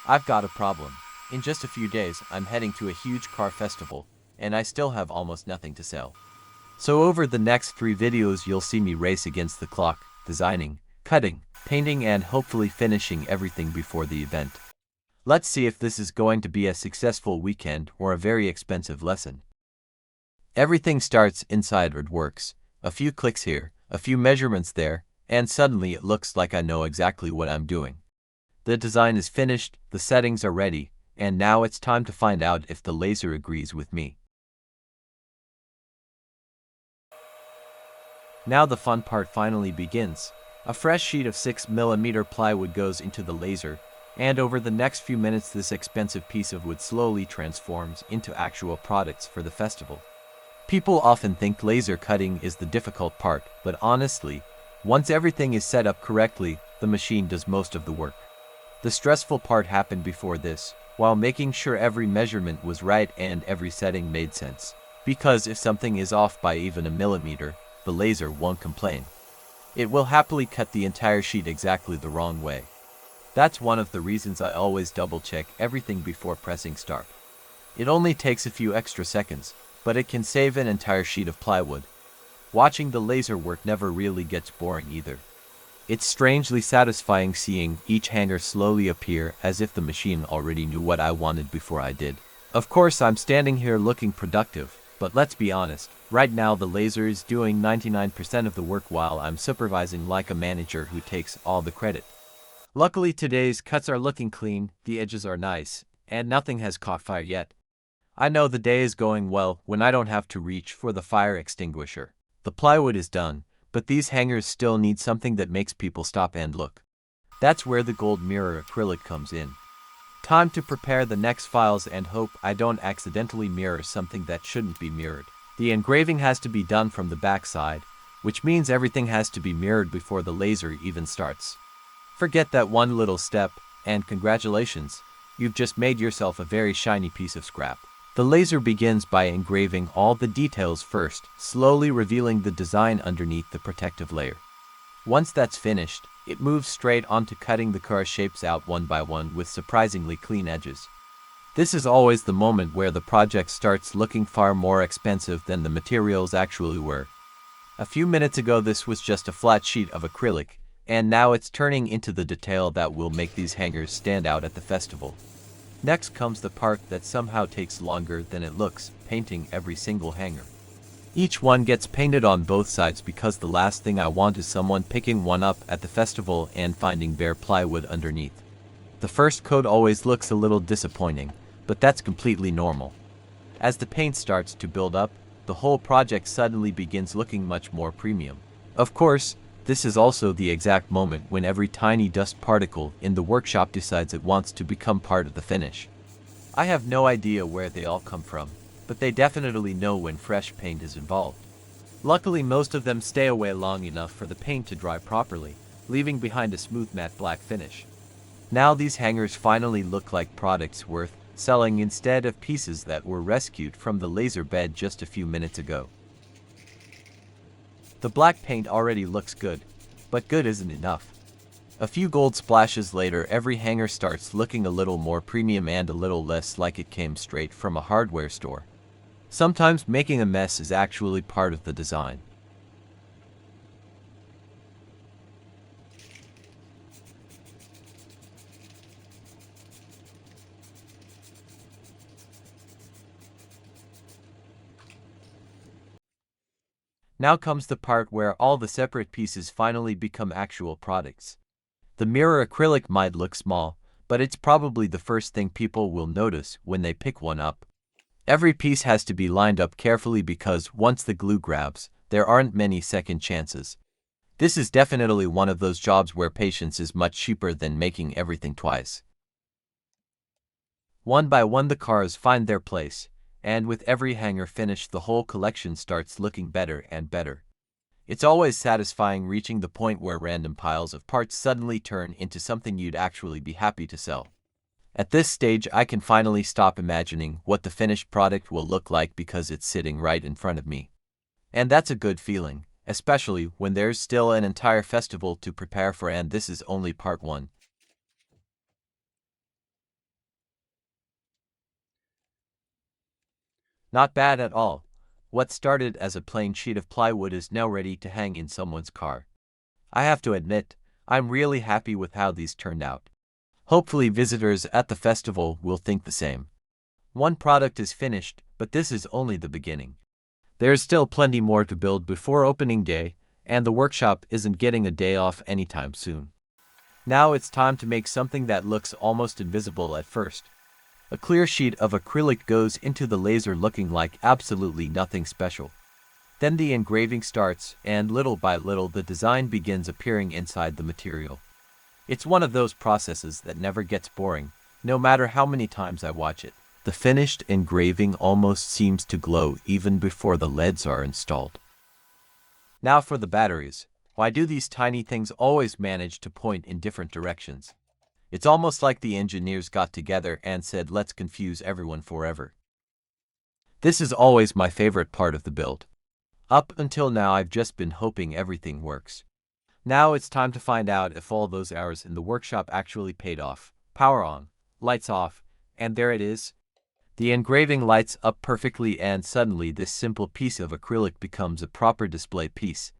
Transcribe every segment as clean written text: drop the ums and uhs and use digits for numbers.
I've got a problem. In just a few days, I'm heading to a huge car festival, and I still have almost nothing to sell. So over the next 3 videos you'll see me race against the clock, designing, cutting, painting and hopefully finishing everything before the event. Let's see if this is going to be a successful weekend or a very expensive lesson. Everything starts inside RDWorks. A few clicks here, a few measurements there, and suddenly it looks like I know exactly what I'm doing. The design is finished, the settings are ready, and now it's time to find out if the laser agrees with me. Now the fun part finally begins. A fresh sheet of 6mm plywood goes into the laser, and over the next few minutes this expensive piece of wood slowly transforms into actual products for the festival. People often think laser cutting is the difficult part, but honestly, once everything is set up correctly, the machine does most of the work. The stressful part happened before this, while making sure every measurement was right and every setting made sense. Because if something is off by even a millimeter, the laser won't complain. It will happily cut the entire sheet exactly the wrong way. That's one of the reasons I always double-check everything before pressing start. It only takes a few extra seconds, but it can save an entire sheet of plywood. Watching the laser work never really gets boring either. It's strangely satisfying seeing each hanger slowly appear as if the machine already knew what I wanted before I did. Of course, I'm standing here looking productive, but let's be honest, right now the laser is doing 99% of the work while I'm supervising like a manager who takes all the credit. Luckily today's cuts are looking clean, the edges are nice, and nothing has caught fire yet. I know the day is going well when I don't have to reach for the fire extinguisher. The plywood is done, but these hangers still need something that makes people stop and look. That's where the gold mirror acrylic comes in. Time to prepare the next files and hope I don't accidentally mirror something that shouldn't be mirrored. The engraving has to be done from the back side, which means everything has to be mirrored before the laser even starts. Forget that one little step, and congratulations, you've just made yourself a very shiny piece of scrap. The laser begins by engraving all the details first, slowly revealing the design underneath the protective layer. Once that's finished, it moves straight on to cutting the car shapes out one by one with surprisingly clean edges. This is always the moment where the project starts looking far more expensive than the materials actually were. A few minutes ago this was just a flat sheet of acrylic, and now it's turning into the detail that will make these hangers stand out at the festival. Next comes the part that somehow takes longer than it looks, painting every single hanger. Each one gets painted on both sides because the last thing I want is someone picking one up at the festival and finding bare plywood underneath. The first coat always looks a little disappointing, but that's completely normal. As the paint starts to build up, the whole project suddenly begins looking much more premium. Of course, this is also the exact moment when every tiny dust particle in the workshop decides it wants to become part of the finish. I have no idea where they all come from, but they definitely know when fresh paint is involved. Luckily, most of them stay away long enough for the paint to dry properly, leaving behind a smooth matte black finish. Now these hangers finally look like products worth selling instead of pieces that were rescued from the laser bed just a few minutes ago. The black paint already looks good, but good isn't enough. A few gold splashes later, every hanger starts looking a little more premium and a little less like it came straight from a hardware store. Sometimes making a mess is actually part of the design. Now comes the part where all the separate pieces finally become actual products. The mirror acrylic might look small, but it's probably the first thing people will notice when they pick one up. Every piece has to be lined up carefully because once the glue grabs, there aren't many second chances. This is definitely one of those jobs where patience is much cheaper than making everything twice. One by one the cars find their place, and with every hanger finished the whole collection starts looking better and better. It's always satisfying reaching the point where random piles of parts suddenly turn into something you'd actually be happy to sell. At this stage I can finally stop imagining what the finished product will look like because it's sitting right in front of me. And that's a good feeling, especially when there's still an entire festival to prepare for and this is only part one. Not bad at all. What started as a plain sheet of plywood is now ready to hang in someone's car. I have to admit, I'm really happy with how these turned out. Hopefully visitors at the festival will think the same. One product is finished, but this is only the beginning. There's still plenty more to build before opening day, and the workshop isn't getting a day off anytime soon. Now it's time to make something that looks almost invisible at first. A clear sheet of acrylic goes into the laser looking like absolutely nothing special. Then the engraving starts, and little by little the design begins appearing inside the material. It's one of those processes that never gets boring, no matter how many times I watch it. The finished engraving almost seems to glow even before the LEDs are installed. Now for the batteries. Why do these tiny things always manage to point in different directions? It's almost like the engineers got together and said, let's confuse everyone forever. This is always my favorite part of the build. Up until now I've just been hoping everything works. Now it's time to find out if all those hours in the workshop actually paid off. Power on, lights off, and there it is. The engraving lights up perfectly and suddenly this simple piece of acrylic becomes a proper display piece.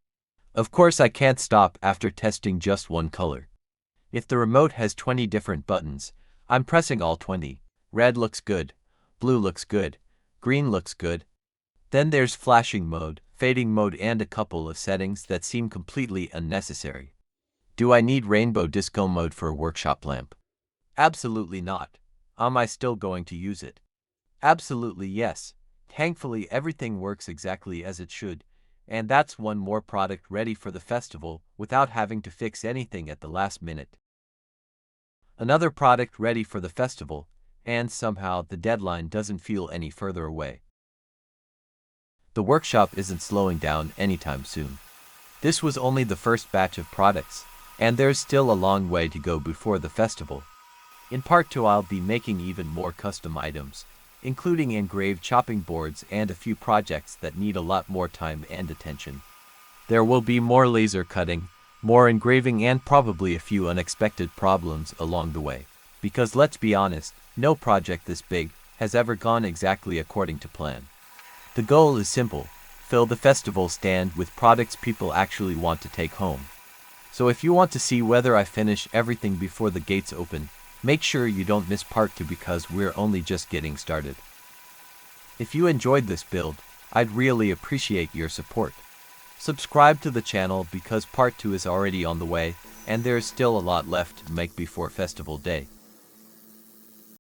Of course I can't stop after testing just one color. If the remote has 20 different buttons, I'm pressing all 20. Red looks good, blue looks good, green looks good. Then there's flashing mode, fading mode and a couple of settings that seem completely unnecessary. Do I need rainbow disco mode for a workshop lamp? Absolutely not. Am I still going to use it? Absolutely yes. Thankfully everything works exactly as it should, and that's one more product ready for the festival without having to fix anything at the last minute. Another product ready for the festival, and somehow the deadline doesn't feel any further away. The workshop isn't slowing down anytime soon. This was only the first batch of products, and there's still a long way to go before the festival. In part 2 I'll be making even more custom items, including engraved chopping boards and a few projects that need a lot more time and attention. There will be more laser cutting, more engraving and probably a few unexpected problems along the way. Because let's be honest, no project this big has ever gone exactly according to plan. The goal is simple: fill the festival stand with products people actually want to take home. So if you want to see whether I finish everything before the gates open, make sure you don't miss part 2 because we're only just getting started. If you enjoyed this build, I'd really appreciate your support. Subscribe to the channel because part 2 is already on the way, and there's still a lot left to make before festival day.